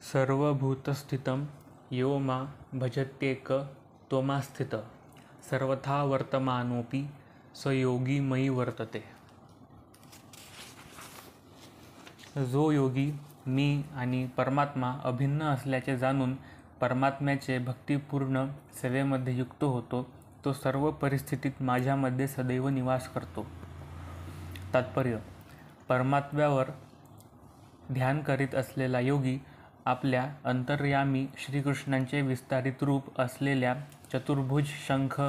सर्वभूतस्थितं यो मा भजत्येक त्वमास्थित सर्वथा वर्तमानोऽपि स योगी मयी वर्तते. जो योगी मी आणि परमात्मा अभिन्न असल्याचे जाणून परमात्म्याचे भक्तिपूर्ण सेवेमध्ये युक्त होतो, तो सर्व परिस्थितीत माझ्यामध्ये सदैव निवास करतो. तात्पर्य: परमात्म्यावर ध्यान करीत असलेला योगी आपल्या अंतर्यामी श्रीकृष्णांचे विस्तारित रूप असलेल्या चतुर्भुज शंख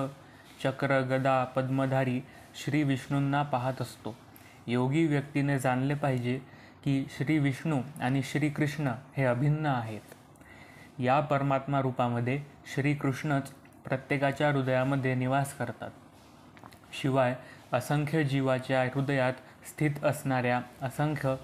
चक्र गदा पद्मधारी श्री विष्णूंना पाहत असतो. योगी व्यक्तीने जाणले पाहिजे की श्री विष्णू आणि श्रीकृष्ण हे अभिन्न आहेत. या परमात्मा रूपामध्ये श्रीकृष्णच प्रत्येकाच्या हृदयामध्ये निवास करतात. शिवाय असंख्य जीवाच्या हृदयात स्थित असणाऱ्या असंख्य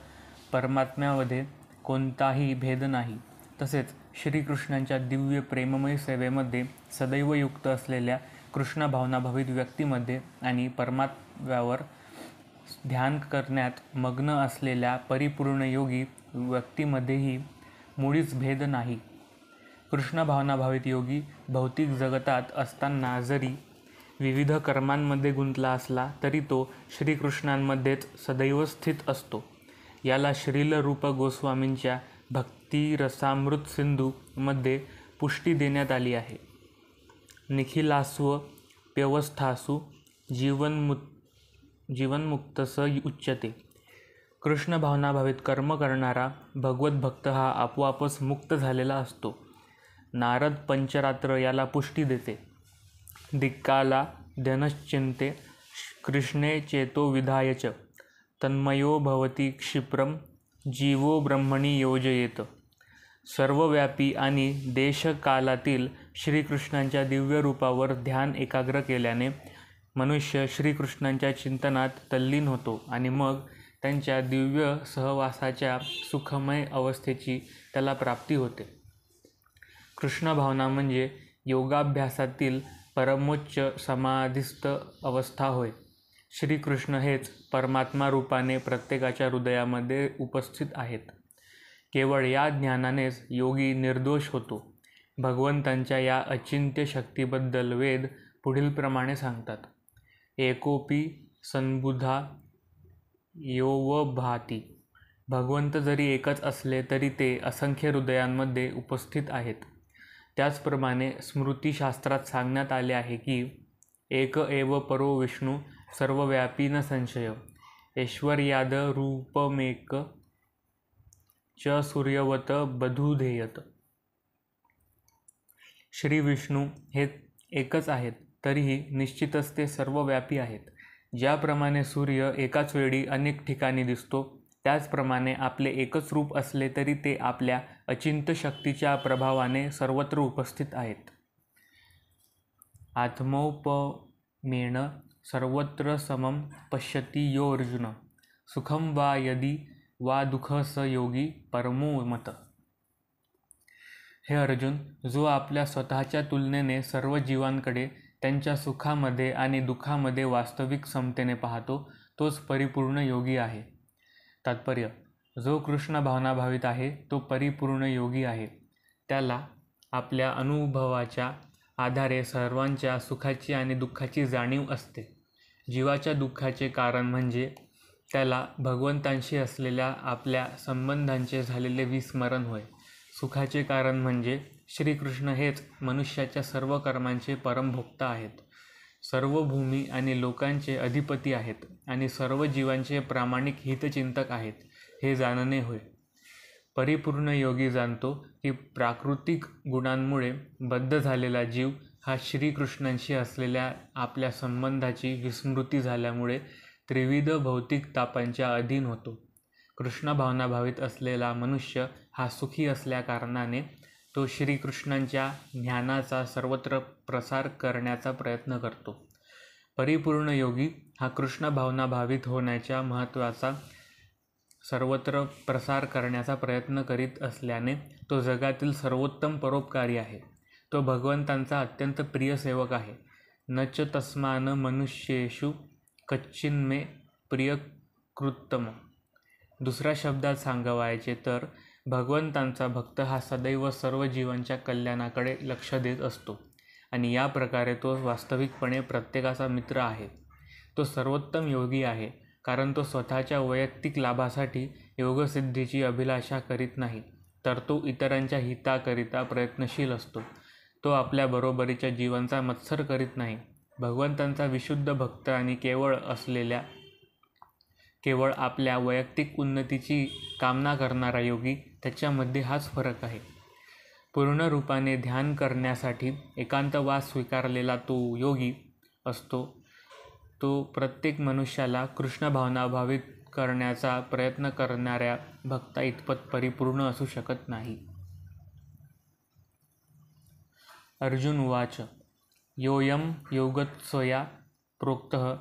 परमात्म्यामध्ये कोणताही भेद नाही. तसेच श्रीकृष्णांच्या दिव्य प्रेममय सेवेमध्ये सदैव युक्त असलेल्या कृष्ण भावनाभावित व्यक्तीमध्ये आणि परमात्म्यावर ध्यान करण्यात मग्न असलेल्या परिपूर्ण योगी व्यक्तीमध्येही मुळीच भेद नाही. कृष्ण भावनाभावित योगी भौतिक जगतात असताना जरी विविध कर्मांमध्ये गुंतला असला तरी तो श्रीकृष्णांमध्येच सदैव स्थित असतो. याला श्रील रूप गोस्वामींच्या भक्तिरसामृत सिंधू मध्ये पुष्टी देण्यात आली आहे. निखिलास्व प्यवस्थासु जीवन्मुक्तस उच्यते. कृष्ण भावनाभावित कर्म करणारा भगवत भक्त हा आपोआपच मुक्त झालेला असतो. नारद पंचरात्र याला पुष्टी देते. दिक्काला ध्यनश्चिंते कृष्णे चेतो विधाय च तन्मयो भवती क्षिप्रम जीवो ब्रह्मणी योजयेत. सर्वव्यापी आणि देशकालातील श्रीकृष्णांच्या दिव्य रूपावर ध्यान एकाग्र केल्याने मनुष्य श्रीकृष्णांच्या चिंतनात तल्लीन होतो आणि मग त्यांच्या दिव्य सहवासाच्या सुखमय अवस्थेची त्याला प्राप्ती होते. कृष्ण भावना म्हणजे योगाभ्यासातील परमोच्च समाधिस्थ अवस्था होय. श्रीकृष्ण हेच परमात्मा रूपाने प्रत्येकाच्या हृदयामध्ये उपस्थित आहेत. केवळ या ज्ञानानेच योगी निर्दोष होतो. भगवंतांच्या या अचिंत्य शक्तीबद्दल वेद पुढील प्रमाणे सांगतात. एकोपी सन्बुधा योवभाती. भगवंत जरी एकच असले तरी ते असंख्य हृदयांमध्ये उपस्थित आहेत. त्याचप्रमाणे स्मृतिशास्त्रात सांगण्यात आले आहे की एक एव परो विष्णू सर्वव्यापी न संशय ऐश्वर्याद रूपमेक च सूर्यवत बधूधेयत. श्री विष्णू हे एकच आहेत तरीही निश्चितच ते सर्वव्यापी आहेत. ज्याप्रमाणे सूर्य एकाच वेळी अनेक ठिकाणी दिसतो त्याचप्रमाणे आपले एकच रूप असले तरी ते आपल्या अचिंत्य शक्तीच्या प्रभावाने सर्वत्र उपस्थित आहेत. आत्मौपमेन सर्वत्र समं पश्यति यो अर्जुन सुखम वा यदि वा दुःख स योगी परमो मत. हे अर्जुन, जो आपल्या स्वतःच्या तुलनेने सर्व जीवांकडे त्यांच्या सुखामध्ये आणि दुःखामध्ये वास्तविक समतेने पाहतो तोच परिपूर्ण योगी आहे. तात्पर्य: जो कृष्ण भावनाभावित आहे तो परिपूर्ण योगी आहे. त्याला आपल्या अनुभवाच्या आधारे सर्वांच्या सुखाची आणि दुःखाची जाणीव असते. जीवाच्या दुःखाचे कारण म्हणजे त्याला भगवंतांशी असलेल्या आपल्या संबंधांचे झालेले विस्मरण होय. सुखाचे कारण म्हणजे श्रीकृष्ण हेच मनुष्याच्या सर्व कर्मांचे परमभोक्ता आहेत, सर्व भूमी आणि लोकांचे अधिपती आहेत आणि सर्व जीवांचे प्रामाणिक हितचिंतक आहेत हे जाणणे होय. परिपूर्ण योगी जाणतो की प्राकृतिक गुणांमुळे बद्ध झालेला जीव हा श्रीकृष्णांशी असलेल्या आपल्या संबंधाची विस्मृती झाल्यामुळे त्रिविध भौतिक तापांच्या अधीन होतो. कृष्ण भावनाभावित असलेला मनुष्य हा सुखी असल्याकारणाने तो श्रीकृष्णांच्या ज्ञानाचा सर्वत्र प्रसार करण्याचा प्रयत्न करतो. परिपूर्ण योगी हा कृष्ण भावनाभावित होण्याच्या महत्त्वाचा सर्वत्र प्रसार करण्याचा प्रयत्न करीत असल्याने तो जगातील सर्वोत्तम परोपकारी आहे. तो भगवंतांचा अत्यंत प्रिय सेवक आहे. न च तस्मान मनुष्येषु कच्चिन्मे प्रियकृत्तम. दुसऱ्या शब्दात सांगावयाचे तर भगवंतांचा भक्त हा सदैव सर्व जीवांच्या कल्याणाकडे लक्ष देत असतो आणि या प्रकारे तो वास्तविकपणे प्रत्येकाचा मित्र आहे. तो सर्वोत्तम योगी आहे, कारण तो स्वतःच्या वैयक्तिक लाभासाठी योगसिद्धीची अभिलाषा करीत नाही, तर तो इतरांच्या हिताकरिता प्रयत्नशील असतो. तो आपल्या बरोबरीच्या जीवांचा मत्सर करीत नाही. भगवंतांचा विशुद्ध भक्त आणि केवळ आपल्या वैयक्तिक उन्नतीची कामना करणारा योगी, त्याच्यामध्ये हाच फरक आहे. पूर्ण रूपाने ध्यान करण्यासाठी एकांतवास स्वीकारलेला तो योगी असतो. तो प्रत्येक मनुष्याला कृष्ण भावना भावित करण्याचा प्रयत्न करणाऱ्या भक्ता इतपत परिपूर्ण असू शकत नाही. अर्जुन उवाच योऽयं योगस्त्वया प्रोक्तः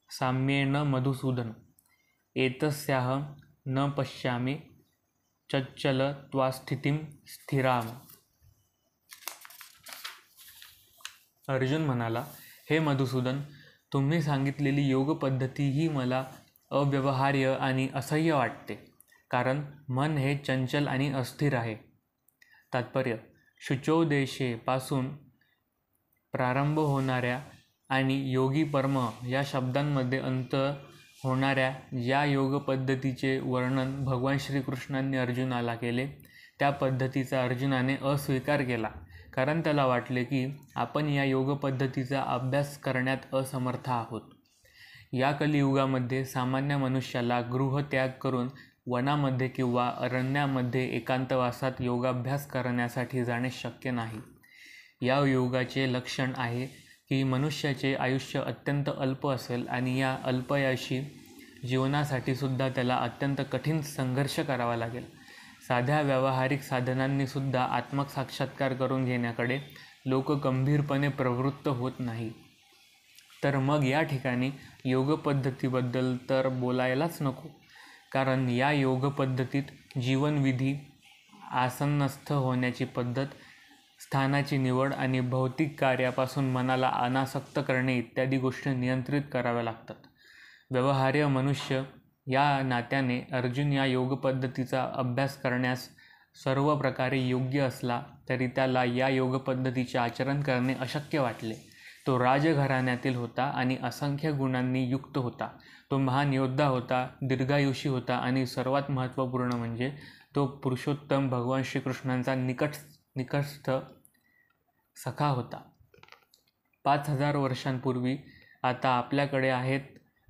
साम्येन मधुसूदन एतस्याहं न पश्यामि चञ्चल त्वास्थितिं स्थिराम. अर्जुन म्हणाला, हे मधुसूदन, तुम्ही सांगितलेली योग पद्धती ही मला अव्यवहार्य आणि असह्य वाटते, कारण मन हे चंचल आणि अस्थिर आहे. तात्पर्य: शुचोदेशे पासून प्रारंभ होणाऱ्या आणि योगी परम या शब्दांमध्ये अंत होणाऱ्या या योग पद्धतीचे वर्णन भगवान श्रीकृष्णांनी अर्जुनाला केले. त्या पद्धतीचा अर्जुनाने अस्वीकार केला, कारण त्याला वाटले की आपण या योग पद्धतीचा अभ्यास करण्यात असमर्थ आहोत. या कलियुगामध्ये सामान्य मनुष्याला गृहत्याग करून वनामध्ये किंवा अरण्यामध्ये एकांतवासात योगाभ्यास करण्यासाठी जाणे शक्य नाही. या योगाचे लक्षण आहे की मनुष्याचे आयुष्य अत्यंत अल्प असेल आणि या अल्पायुषी जीवनासाठी सुद्धा त्याला अत्यंत कठीण संघर्ष करावा लागेल. साध्या व्यावहारिक साधनांनीसुद्धा आत्मसाक्षात्कार करून घेण्याकडे लोक गंभीरपणे प्रवृत्त होत नाही. तर मग या ठिकाणी योग पद्धतीबद्दल तर बोलायलाच नको, कारण या योग पद्धतीत जीवनविधी, आसनस्थ होण्याची पद्धत, स्थानाची निवड आणि भौतिक कार्यापासून मनाला अनासक्त करणे इत्यादी गोष्टी नियंत्रित कराव्या लागतात. व्यवहार्य मनुष्य या नात्याने अर्जुन या योग पद्धतीचा अभ्यास करण्यास सर्व प्रकारे योग्य असला तरी त्याला या योग पद्धतीचे आचरण करणे अशक्य वाटले. तो राजघराण्यातील होता आणि असंख्य गुणांनी युक्त होता. तो महान योद्धा होता, दीर्घायुषी होता आणि सर्वात महत्त्वपूर्ण म्हणजे तो पुरुषोत्तम भगवान श्रीकृष्णांचा निकटस्थ सखा होता. 5000 वर्षांपूर्वी आता आपल्याकडे आहेत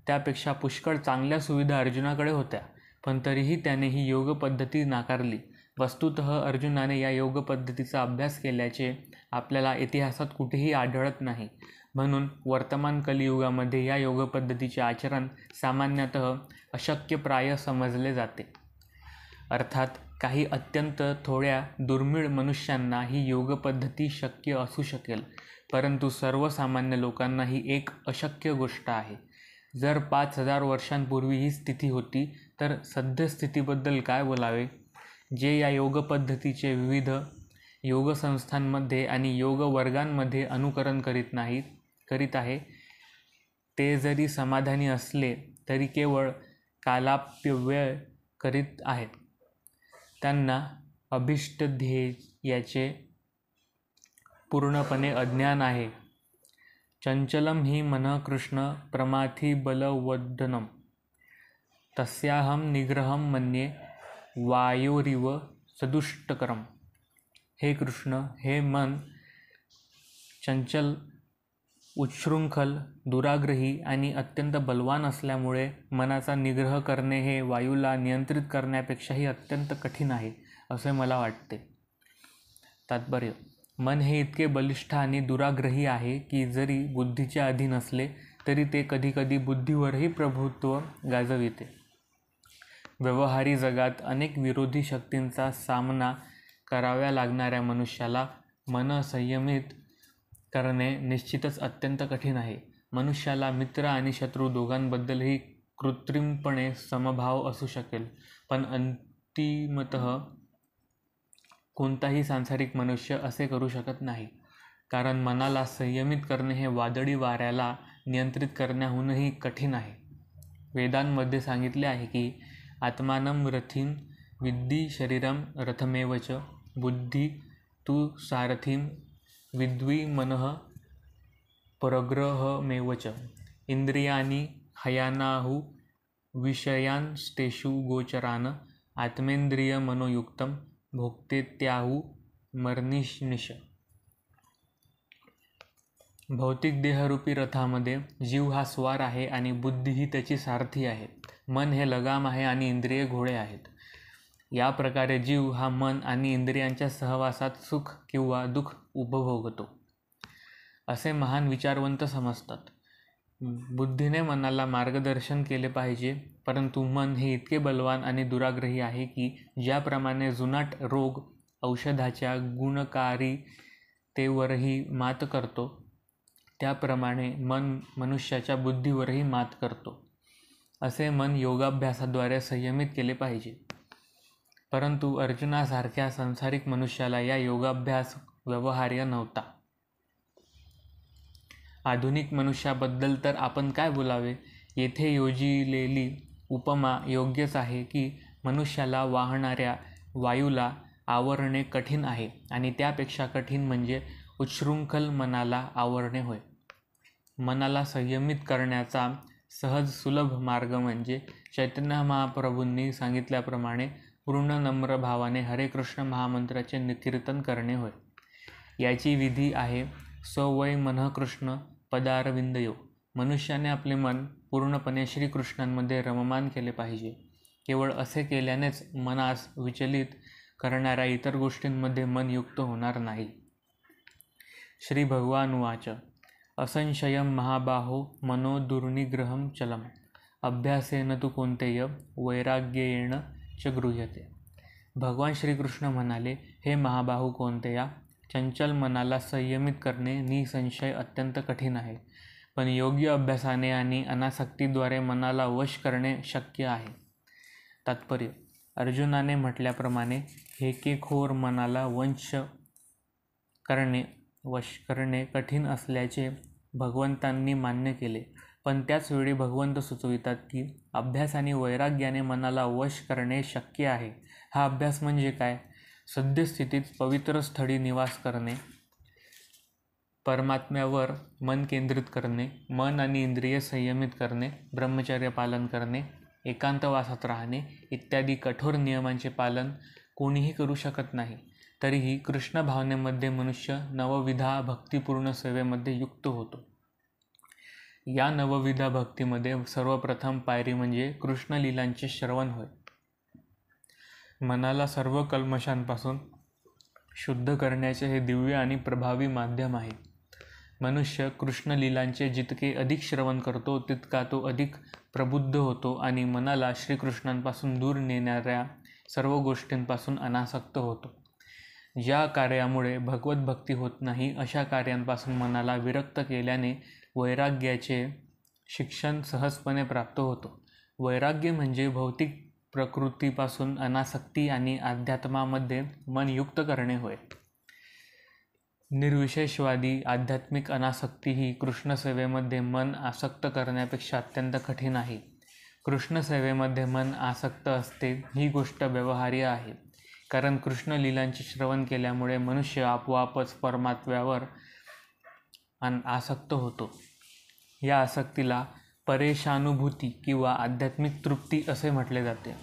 त्यापेक्षा पुष्कळ चांगल्या सुविधा अर्जुनाकडे होत्या, पण तरीही त्याने ही योग पद्धती नाकारली. वस्तुतः अर्जुनाने या योग पद्धतीचा अभ्यास केल्याचे आपल्याला इतिहासात कुठेही आढळत नाही. म्हणून वर्तमान कलियुगामध्ये या योग पद्धतीचे आचरण सामान्यतः अशक्यप्राय समजले जाते. अर्थात काही अत्यंत थोड्या दुर्मिळ मनुष्यांना ही योग पद्धती शक्य असू शकेल, परंतु सर्वसामान्य लोकांना ही एक अशक्य गोष्ट आहे. जर 5000 वर्षांपूर्वी ही स्थिती होती तर सद्यस्थितीबद्दल काय बोलावे? जे या योग पद्धतीचे विविध योग संस्थांमध्ये आणि योग वर्गांमध्ये अनुकरण करीत आहे, ते जरी समाधानी असले तरी केवळ कालापव्यय करीत आहेत. त्यांना अभिष्ट ध्येयाचे पूर्णपणे अज्ञान आहे. चंचलम हि मनः कृष्ण प्रमाथी बलवदनम तस्याहम निग्रहम मन्ये वायोरिव सदुष्टकरम. हे कृष्ण, हे मन चंचल, उच्छृंखल, दुराग्रही आणि अत्यंत बलवान असल्यामुळे मनाचा निग्रह करणे हे वायूला नियंत्रित करण्यापेक्षाही अत्यंत कठीण आहे, असे मला वाटते. तात्पर्य: मन हे इतके बलिष्ठ आणि दुराग्रही आहे की जरी बुद्धीच्या अधीन असले तरी ते कधीकधी बुद्धीवरही प्रभुत्व गाजविते. व्यवहारी जगात अनेक विरोधी शक्तींचा सामना कराव्या लागणाऱ्या मनुष्याला मन संयमित करणे निश्चितच अत्यंत कठीण आहे. मनुष्याला मित्र आणि शत्रू दोघांबद्दलही कृत्रिमपणे समभाव असू शकेल, पण अंतिमतः कोणताही सांसारिक मनुष्य असे करू शकत नाही, कारण मनाला संयमित करणे हे वादळी वाऱ्याला नियंत्रित करण्याहूनही कठीण आहे. वेदांमध्ये सांगितले आहे की आत्मानं रथीन विद्धि शरीरम रथमेव च बुद्धि तु सारथिं विद्वी मनः परग्रहमेव च इंद्रियाणि हयानाहु विषयांस्तेषु गोचरान् आत्मेंद्रियमनोयुक्तं भोक्तेत्याहु मर्निनिश. भौतिक देहरूपी रथामध्ये जीव हा स्वार आहे आणि बुद्धी ही त्याची सारथी आहे. मन हे लगाम आहे आणि इंद्रिय घोडे आहेत. या प्रकारे जीव हा मन आणि इंद्रियांच्या सहवासात सुख किंवा दुःख उपभोगतो असे महान विचारवंत समजतात. बुद्धीने मनाला मार्गदर्शन केले पाहिजे, परंतु मन हे इतके बलवान आणि दुराग्रही आहे की ज्याप्रमाणे जुनाट रोग औषधाच्या गुणकारितेवरही मात करतो, त्याप्रमाणे मन मनुष्याच्या बुद्धीवरही मात करतो. असे मन योगाभ्यासाद्वारे संयमित केले पाहिजे. परंतु अर्जुनासारख्या संसारिक मनुष्याला या योगाभ्यास व्यवहार्य नव्हता. आधुनिक मनुष्याबद्दल तर आपण काय बोलावे. येथे योजिलेली उपमा योग्यच आहे की मनुष्याला वाहणाऱ्या वायूला आवरणे कठीण आहे आणि त्यापेक्षा कठीण म्हणजे उच्छृंखल मनाला आवरणे होय. मनाला संयमित करण्याचा सहज सुलभ मार्ग म्हणजे चैतन्य महाप्रभूंनी सांगितल्याप्रमाणे पूर्ण नम्र भावाने हरे कृष्ण महामंत्राचे कीर्तन करणे होय. याची विधी आहे सवय मनः कृष्ण पदारविंदयो. मनुष्याने आपले मन पूर्णपणे श्रीकृष्णांमध्ये रममान केले पाहिजे. केवळ असे केल्यानेच मनास विचलित करणाऱ्या इतर गोष्टींमध्ये मन युक्त होणार नाही. श्री भगवानुवाच असंशयं महाबाहो मनो दुर्निग्रहं चलम् अभ्यासेन तु कौन्तेय वैराग्येण च गृह्यते. भगवान श्रीकृष्ण म्हणाले, हे महाबाहू कौन्तेया, चंचल मनाला संयमित करणे निसंशय अत्यंत कठीण आहे, पण योग्य अभ्यासाने आणि अनासक्तीद्वारे मनाला वश करणे शक्य आहे. तात्पर्य: अर्जुनाने म्हटल्याप्रमाणे हेकेखोर मनाला वश करणे कठीण असल्याचे भगवंतांनी मान्य केले, पण त्याच वेळी भगवंत सुचवितात की अभ्यास आणि वैराग्याने मनाला वश करणे शक्य आहे. हा अभ्यास म्हणजे काय? सद्यस्थितीत पवित्र स्थळी निवास करणे, परमात्म्यावर मन केंद्रित करणे, मन आणि इंद्रिय संयमित करणे, ब्रह्मचर्य पालन करणे, एकांतवासात राहणे इत्यादी कठोर नियमांचे पालन कोणीही करू शकत नाही. तरीही कृष्ण भावनेमध्ये मनुष्य नवविधा भक्तिपूर्ण सेवेमध्ये युक्त होतो. या नवविधा भक्तीमध्ये सर्वप्रथम पायरी म्हणजे कृष्णलीलांचे श्रवण होय. मनाला सर्व कल्मशांपासून शुद्ध करण्याचे हे दिव्य आणि प्रभावी माध्यम आहे. मनुष्य कृष्णलीलांचे जितके अधिक श्रवण करतो तितका तो अधिक प्रबुद्ध होतो आणि मनाला श्रीकृष्णांपासून दूर नेणाऱ्या सर्व गोष्टींपासून अनासक्त होतो. ज्या कार्यामुळे भगवत भक्ती होत नाही अशा कार्यांपासून मनाला विरक्त केल्याने वैराग्याचे शिक्षण सहजपणे प्राप्त होतो. वैराग्य म्हणजे भौतिक प्रकृतीपासून अनासक्ती आणि अध्यात्मामध्ये मन युक्त करणे होय. निर्विशेषवादी आध्यात्मिक अनासक्ती ही कृष्णसेवेमध्ये मन आसक्त करण्यापेक्षा अत्यंत कठीण आहे. कृष्णसेवेमध्ये मन आसक्त असते ही गोष्ट व्यवहार्य आहे, कारण कृष्णलीलांचे श्रवण केल्यामुळे मनुष्य आपोआपच परमात्म्यावर आसक्त होतो. या आसक्तीला परेशानुभूती किंवा आध्यात्मिक तृप्ती असे म्हटले जाते.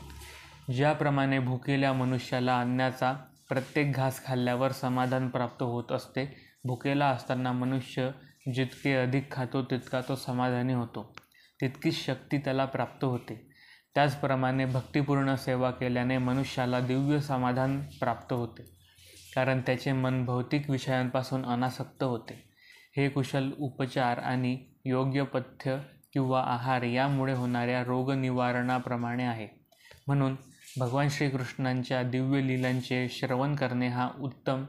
ज्याप्रमाणे भुकेल्या मनुष्याला अन्नाचा प्रत्येक घास खाल्ल्यावर समाधान प्राप्त होत असते, भुकेला असताना मनुष्य जितके अधिक खातो तितका तो समाधानी होतो, तितकीच शक्ती त्याला प्राप्त होते. त्याचप्रमाणे भक्तिपूर्ण सेवा केल्याने मनुष्याला दिव्य समाधान प्राप्त होते, कारण त्याचे मन भौतिक विषयांपासून अनासक्त होते. हे कुशल उपचार आणि योग्य पथ्य किंवा आहार यामुळे होणाऱ्या रोगनिवारणाप्रमाणे आहे. म्हणून भगवान श्रीकृष्णांच्या दिव्य लीलांचे श्रवण करणे हा उत्तम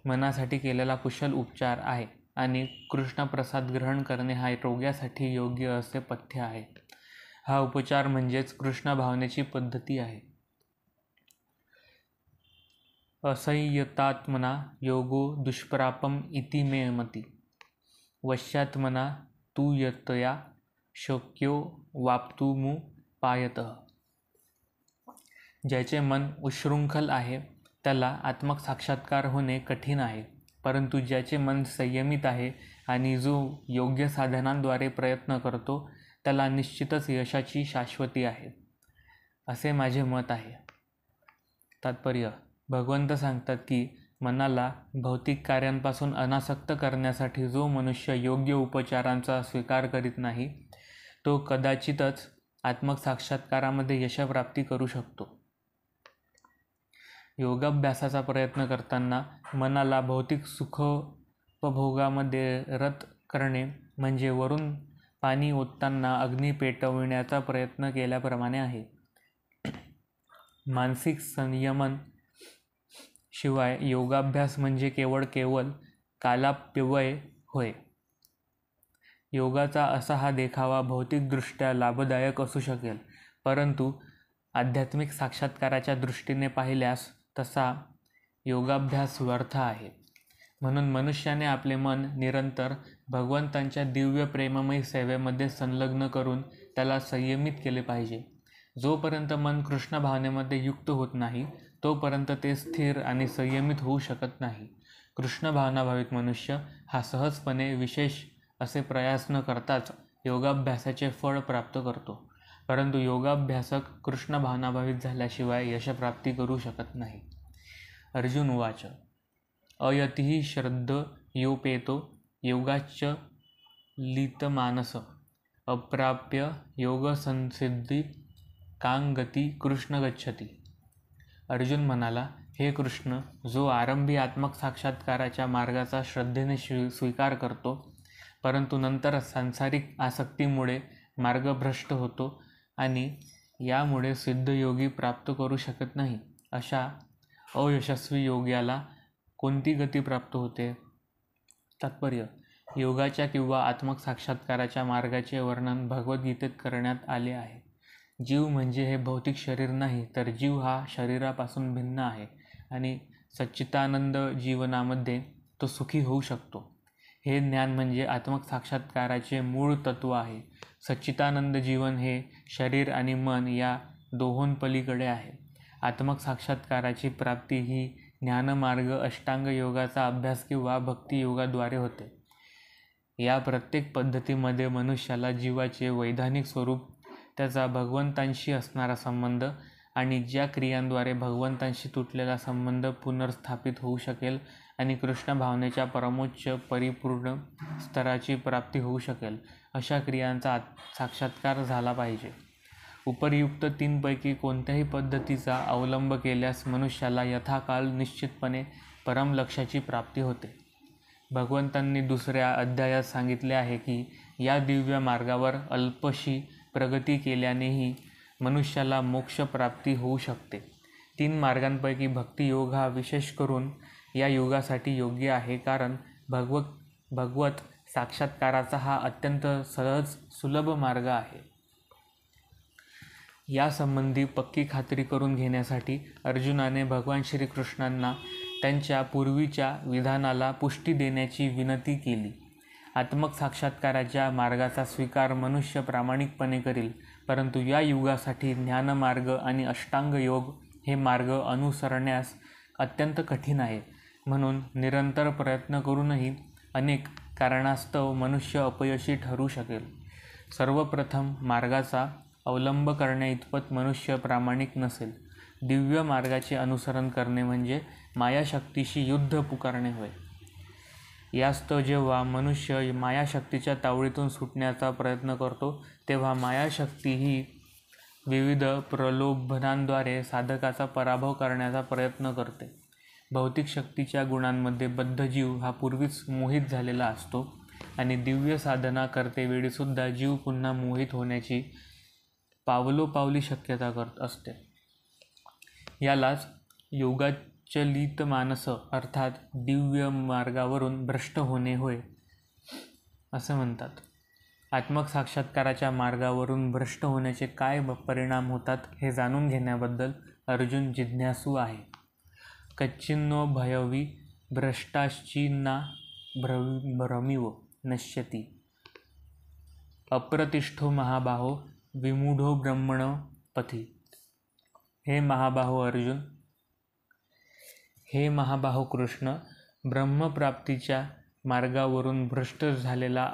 मनासाठी केलेला कुशल उपचार आहे आणि कृष्णप्रसाद ग्रहण करणे हा रोग्यासाठी योग्य असे पथ्य आहे. हा उपचार म्हणजेच कृष्ण भावनेची पद्धती आहे. असंयतात्मना योगो दुष्प्रापम इति मे मती वश्यात्मना तु यतया शक्यो वाप्तुमुपायतः. ज्याचे मन उच्छृंखल आहे त्याला आत्मसाक्षात्कार होणे कठीण आहे, परंतु ज्याचे मन संयमित आहे आणि जो योग्य साधनांद्वारे प्रयत्न करतो त्याला निश्चितच यशाची शाश्वती आहे, असे माझे मत आहे. तात्पर्य: भगवंत सांगतात की मनाला भौतिक कार्यांपासून अनासक्त करण्यासाठी जो मनुष्य योग्य उपचारांचा स्वीकार करीत नाही तो कदाचितच आत्मसाक्षात्कारामध्ये यशप्राप्ती करू शकतो. योगाभ्यासाचा प्रयत्न करताना मनाला भौतिक सुखोपभोगामध्ये रत करणे म्हणजे वरून पाणी ओतताना अग्नी पेटविण्याचा प्रयत्न केल्याप्रमाणे आहे. मानसिक संयमन शिवाय योगाभ्यास म्हणजे केवळ कालाप्यव्यय होय. योगाचा असा हा देखावा भौतिकदृष्ट्या लाभदायक असू शकेल, परंतु आध्यात्मिक साक्षात्काराच्या दृष्टीने पाहिल्यास तसा योगाभ्यास व्यर्थ आहे. म्हणून मनुष्याने आपले मन निरंतर भगवंतांच्या दिव्य प्रेममयी सेवेमध्ये संलग्न करून त्याला संयमित केले पाहिजे. जोपर्यंत मन कृष्ण भावनेमध्ये युक्त होत नाही तोपर्यंत ते स्थिर आणि संयमित होऊ शकत नाही. कृष्ण भावनाभावित मनुष्य हा सहजपणे विशेष असे प्रयास न करताच योगाभ्यासाचे फळ प्राप्त करतो, परंतु योगाभ्यासक कृष्ण भावनाभावित झाल्याशिवाय यशप्राप्ती करू शकत नाही. अर्जुन उवाच: अयतिः श्रद्धयोपेतो योगाच्च लीतमानस अप्राप्य योगसंसिद्धी कां गती कृष्ण गच्छति. अर्जुन म्हणाला, हे कृष्ण, जो आरंभी आत्मसाक्षात्काराच्या मार्गाचा श्रद्धेने स्वीकार करतो, परंतु नंतर सांसारिक आसक्तीमुळे मार्गभ्रष्ट होतो आणि यामुळे सिद्धयोगी प्राप्त करू शकत नाही, अशा अयशस्वी योग्याला कोणती गती प्राप्त होते? तात्पर्य: योगाच्या किंवा आत्मसाक्षात्काराच्या मार्गाचे वर्णन भगवद्गीतेत करण्यात आले आहे. जीव म्हणजे हे भौतिक शरीर नाही, तर जीव हा शरीरापासून भिन्न आहे आणि सच्चिदानंद जीवनामध्ये तो सुखी होऊ शकतो. हे ज्ञान म्हणजे आत्मसाक्षात्काराचे मूळ तत्व आहे. सच्चिदानंद जीवन हे शरीर आणि मन या दोहोंपलीकडे आहे. आत्मसाक्षात्काराची प्राप्ती ही ज्ञानमार्ग अष्टांग योगाचा अभ्यास किंवा भक्तियोगाद्वारे होते. या प्रत्येक पद्धतीमध्ये मनुष्याला जीवाचे वैधानिक स्वरूप, त्याचा भगवंतांशी असणारा संबंध आणि ज्या क्रियांद्वारे भगवंतांशी तुटलेला संबंध पुनर्स्थापित होऊ शकेल आणि कृष्ण भावनेच्या परमोच्च परिपूर्ण स्तराची प्राप्ती होऊ शकेल, अशा क्रियांचा साक्षात्कार झाला पाहिजे. उपर्युक्त तीनपैकी कोणत्याही पद्धतीचा अवलंब केल्यास मनुष्याला यथाकाल निश्चितपणे परमलक्ष्याची प्राप्ती होते. भगवंतांनी दुसऱ्या अध्यायात सांगितले आहे की या दिव्य मार्गावर अल्पशी प्रगती केल्यानेही मनुष्याला मोक्षप्राप्ती होऊ शकते. 3 मार्गांपैकी भक्तियोग हा विशेष करून या युगासाठी योग्य आहे, कारण भगवत साक्षात्काराचा हा अत्यंत सहज सुलभ मार्ग आहे. यासंबंधी पक्की खात्री करून घेण्यासाठी अर्जुनाने भगवान श्रीकृष्णांना त्यांच्या पूर्वीच्या विधानाला पुष्टी देण्याची विनंती केली. आत्मसाक्षात्काराच्या मार्गाचा स्वीकार मनुष्य प्रामाणिकपणे करील, परंतु या युगासाठी ज्ञानमार्ग आणि अष्टांग योग हे मार्ग अनुसरण्यास अत्यंत कठीण आहे. म्हणून निरंतर प्रयत्न करूनही अनेक कारणास्तव मनुष्य अपयशी ठरू शकेल. सर्वप्रथम मार्गाचा अवलंब करण्याइतपत मनुष्य प्रामाणिक नसेल. दिव्य मार्गाचे अनुसरण करणे म्हणजे मायाशक्तीशी युद्ध पुकारणे होय. यास्तव जेव्हा मनुष्य मायाशक्तीच्या तावडीतून सुटण्याचा प्रयत्न करतो तेव्हा मायाशक्ती ही विविध प्रलोभनांद्वारे साधकाचा पराभव करण्याचा प्रयत्न करते. भौतिक शक्तीच्या गुणांमध्ये बद्ध जीव हा पूर्वीच मोहित झालेला असतो आणि दिव्य साधना करतेवेळीसुद्धा जीव पुन्हा मोहित होण्याची पावलोपावली शक्यता असते. यालाच योगाचलित मानस अर्थात दिव्य मार्गावरून भ्रष्ट होणे होय असे म्हणतात. आत्मसाक्षात्काराच्या मार्गावरून भ्रष्ट होण्याचे काय परिणाम होतात हे जाणून घेण्याबद्दल अर्जुन जिज्ञासू आहे. कच्चिन्नो भयवी भ्रष्टाश्चिन्ना भ्रमिव नश्यति अप्रतिष्ठो महाबाहो विमूढो ब्रह्मण पथि. हे महाबाहो अर्जुन, हे महाबाहो कृष्ण, ब्रह्मप्राप्तीच्या मार्गावरून भ्रष्ट झालेला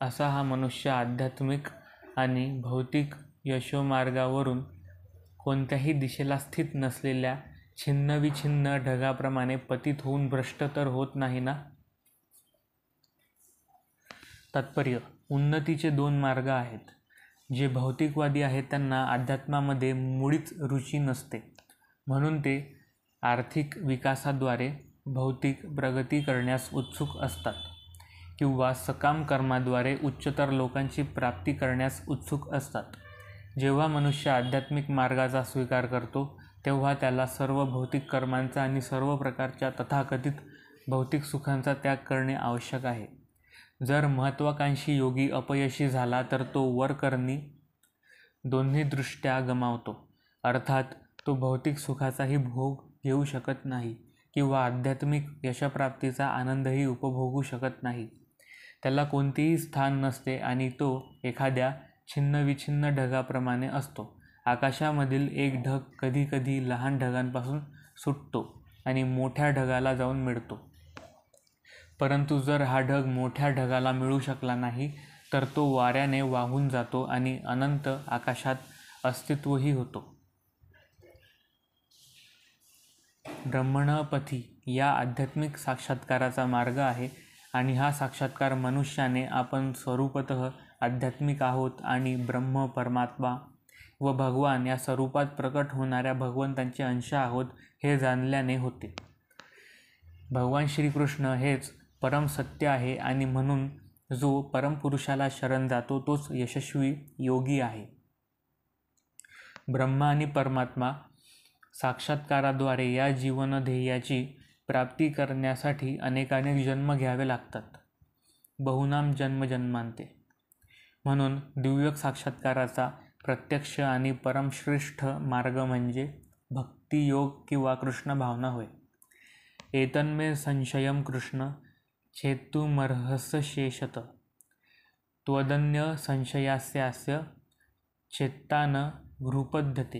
असा हा मनुष्य आध्यात्मिक आणि भौतिक यशोमार्गावरून कोणत्याही दिशेला स्थित नसलेल्या छिन्नविछिन्न ढगाप्रमाणे पतित होऊन भ्रष्ट तर होत नाही ना. तात्पर्य: उन्नतीचे दोन मार्ग आहेत. जे भौतिकवादी आहेत त्यांना अध्यात्मामध्ये मुळीच रुची नसते, म्हणून ते आर्थिक विकासाद्वारे भौतिक प्रगती करण्यास उत्सुक असतात किंवा सकाम कर्माद्वारे उच्चतर लोकांची प्राप्ती करण्यास उत्सुक असतात. जेव्हा मनुष्य आध्यात्मिक मार्गाचा स्वीकार करतो तेव्हा त्याला सर्व भौतिक कर्मांचा आणि सर्व प्रकारच्या तथाकथित भौतिक सुखांचा त्याग करणे आवश्यक आहे. जर महत्त्वाकांक्षी योगी अपयशी झाला तर तो वरकरणी दोन्ही दृष्ट्या गमावतो, अर्थात तो भौतिक सुखाचाही भोग घेऊ शकत नाही किंवा आध्यात्मिक यशप्राप्तीचा आनंदही उपभोगू शकत नाही. त्याला कोणतेही स्थान नसते आणि तो एखाद्या छिन्नविछिन्न ढगाप्रमाणे असतो. आकाशामधील एक ढग कधीकधी लहान ढगांपासून सुटतो आणि मोठ्या ढगाला जाऊन मिळतो, परंतु जर हा ढग मोठ्या ढगाला मिळू शकला नाही तर तो वाऱ्याने वाहून जातो आणि अनंत आकाशात अस्तित्वही होतो. ब्रह्मणपथी या आध्यात्मिक साक्षात्काराचा मार्ग आहे आणि हा साक्षात्कार मनुष्याने आपण स्वरूपतः आध्यात्मिक आहोत आणि ब्रह्म, परमात्मा व भगवान या स्वरूपात प्रकट होणाऱ्या भगवंतांचे अंश आहोत हे जाणल्याने होते. भगवान श्रीकृष्ण हेच परम सत्य आहे आणि म्हणून जो परमपुरुषाला शरण जातो तोच यशस्वी योगी आहे. ब्रह्म आणि परमात्मा साक्षात्काराद्वारे या जीवनध्येयाची प्राप्ती करण्यासाठी अनेकानेक जन्म घ्यावे लागतात, बहुनाम जन्मजन्मांते. म्हणून दिव्य साक्षात्काराचा प्रत्यक्ष आणि परमश्रेष्ठ मार्ग म्हणजे भक्तियोग किंवा कृष्ण भावना होय. एतन्मे संशयम कृष्ण छेत्तुमर्हस शेषत त्वदन्य संशयास्यास्य छेत्ता न भ्रूपद्यते.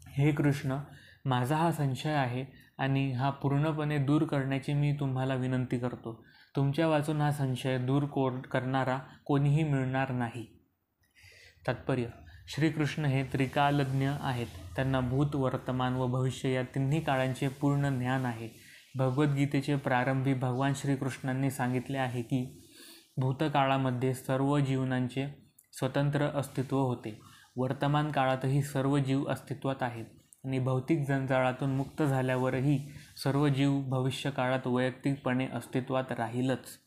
हे कृष्ण, माझा हा संशय आहे आणि हा पूर्णपणे दूर करण्याची मी तुम्हाला विनंती करतो. तुमच्या वाचून हा संशय दूर करणारा कोणीही मिळणार नाही. तात्पर्य: श्रीकृष्ण हे त्रिकालज्ञ आहेत. त्यांना भूत, वर्तमान व भविष्य या तिन्ही काळांचे पूर्ण ज्ञान आहे. भगवद्गीतेचे प्रारंभी भगवान श्रीकृष्णांनी सांगितले आहे की भूतकाळामध्ये सर्व जीवनांचे स्वतंत्र अस्तित्व होते. वर्तमान काळातही सर्व जीव अस्तित्वात आहेत आणि भौतिक जंजाळातून मुक्त झाल्यावरही सर्व जीव भविष्य काळात वैयक्तिकपणे अस्तित्वात राहीलच.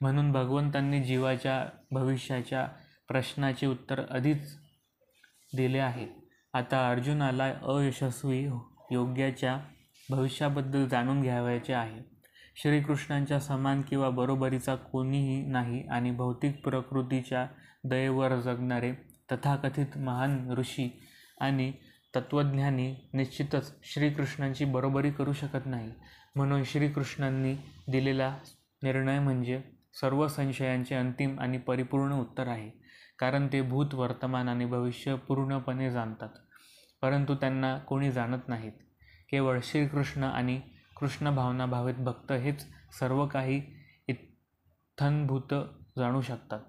म्हणून भगवंतांनी जीवाच्या भविष्याच्या प्रश्नाचे उत्तर आधीच दिले आहे. आता अर्जुनाला अयशस्वी योग्याच्या भविष्याबद्दल जाणून घ्यावयाचे आहे. श्रीकृष्णांच्या समान किंवा बरोबरीचा कोणीही नाही आणि भौतिक प्रकृतीच्या दयेवर जगणारे तथाकथित महान ऋषी आणि तत्त्वज्ञानी निश्चितच श्रीकृष्णांची बरोबरी करू शकत नाही. म्हणून श्रीकृष्णांनी दिलेला निर्णय म्हणजे सर्व संशयांचे अंतिम आणि परिपूर्ण उत्तर आहे, कारण ते भूत, वर्तमान आणि भविष्य पूर्णपणे जाणतात, परंतु त्यांना कोणी जाणत नाहीत. केवळ श्रीकृष्ण आणि कृष्ण भावना भावित भक्त हेच सर्व काही इत्थंभूत जाणू शकतात.